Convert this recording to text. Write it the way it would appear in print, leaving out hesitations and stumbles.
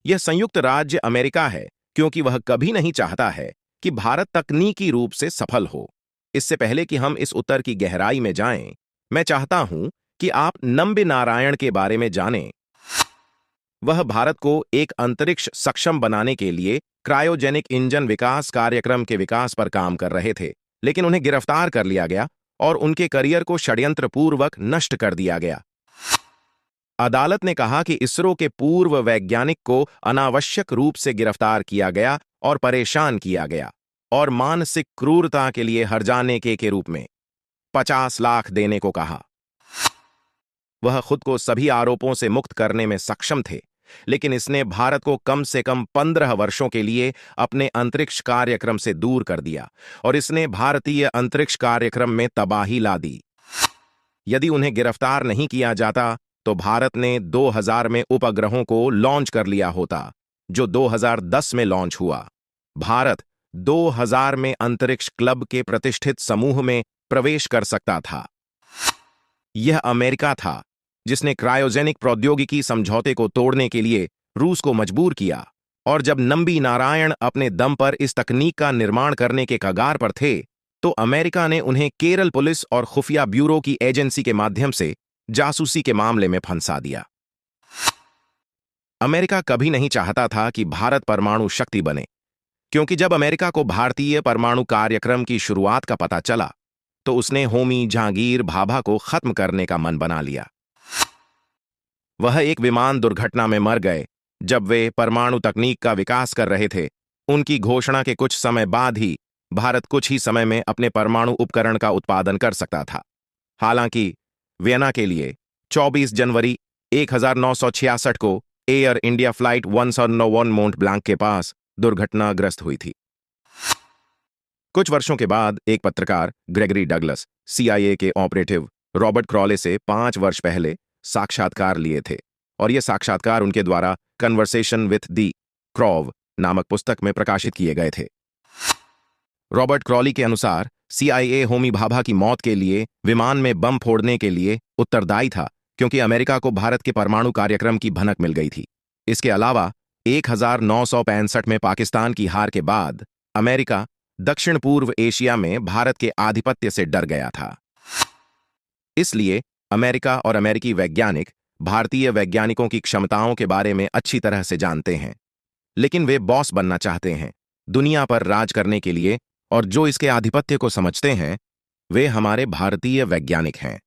यह संयुक्त राज्य अमेरिका है क्योंकि वह कभी नहीं चाहता है कि भारत तकनीकी रूप से सफल हो। इससे पहले कि हम इस उत्तर की गहराई में जाएं, मैं चाहता हूं कि आप नम्बी नारायण के बारे में जानें। वह भारत को एक अंतरिक्ष सक्षम बनाने के लिए क्रायोजेनिक इंजन विकास कार्यक्रम के विकास पर काम कर रहे थे, लेकिन उन्हें गिरफ्तार कर लिया गया और उनके करियर को षड्यंत्रपूर्वक नष्ट कर दिया गया। अदालत ने कहा कि इसरो के पूर्व वैज्ञानिक को अनावश्यक रूप से गिरफ्तार किया गया और परेशान किया गया और मानसिक क्रूरता के लिए हर्जाने के रूप में 50 लाख देने को कहा। वह खुद को सभी आरोपों से मुक्त करने में सक्षम थे, लेकिन इसने भारत को कम से कम 15 वर्षों के लिए अपने अंतरिक्ष कार्यक्रम से दूर कर दिया और इसने भारतीय अंतरिक्ष कार्यक्रम में तबाही ला दी। यदि उन्हें गिरफ्तार नहीं किया जाता तो भारत ने 2000 में उपग्रहों को लॉन्च कर लिया होता, जो 2010 में लॉन्च हुआ। भारत 2000 में अंतरिक्ष क्लब के प्रतिष्ठित समूह में प्रवेश कर सकता था। यह अमेरिका था जिसने क्रायोजेनिक प्रौद्योगिकी समझौते को तोड़ने के लिए रूस को मजबूर किया, और जब नम्बी नारायण अपने दम पर इस तकनीक का निर्माण करने के कगार पर थे, तो अमेरिका ने उन्हें केरल पुलिस और खुफिया ब्यूरो की एजेंसी के माध्यम से जासूसी के मामले में फंसा दिया। अमेरिका कभी नहीं चाहता था कि भारत परमाणु शक्ति बने, क्योंकि जब अमेरिका को भारतीय परमाणु कार्यक्रम की शुरुआत का पता चला तो उसने होमी जहांगीर भाभा को खत्म करने का मन बना लिया। वह एक विमान दुर्घटना में मर गए जब वे परमाणु तकनीक का विकास कर रहे थे। उनकी घोषणा के कुछ समय बाद ही भारत कुछ ही समय में अपने परमाणु उपकरण का उत्पादन कर सकता था। हालांकि वियना के लिए 24 जनवरी 1966 को Air India flight 191 Mont Blanc के पास दुर्घटनाग्रस्त हुई थी। कुछ वर्षों के बाद एक पत्रकार ग्रेगरी डगलस CIA के ऑपरेटिव रॉबर्ट क्रॉले से 5 वर्ष पहले साक्षात्कार लिए थे, और ये साक्षात्कार उनके द्वारा कन्वर्सेशन विथ दी क्रॉव नामक पुस्तक में प्रकाशित किए गए थे। रॉबर्ट क्रॉली के अनुसार CIA होमी भाभा की मौत के लिए विमान में बम फोड़ने के लिए उत्तरदायी था, क्योंकि अमेरिका को भारत के परमाणु कार्यक्रम की भनक मिल गई थी। इसके अलावा 1965 में पाकिस्तान की हार के बाद अमेरिका दक्षिण पूर्व एशिया में भारत के आधिपत्य से डर गया था। इसलिए अमेरिका और अमेरिकी वैज्ञानिक भारतीय वैज्ञानिकों की क्षमताओं के बारे में अच्छी तरह से जानते हैं, लेकिन वे बॉस बनना चाहते हैं दुनिया पर राज करने के लिए, और जो इसके आधिपत्य को समझते हैं वे हमारे भारतीय वैज्ञानिक हैं।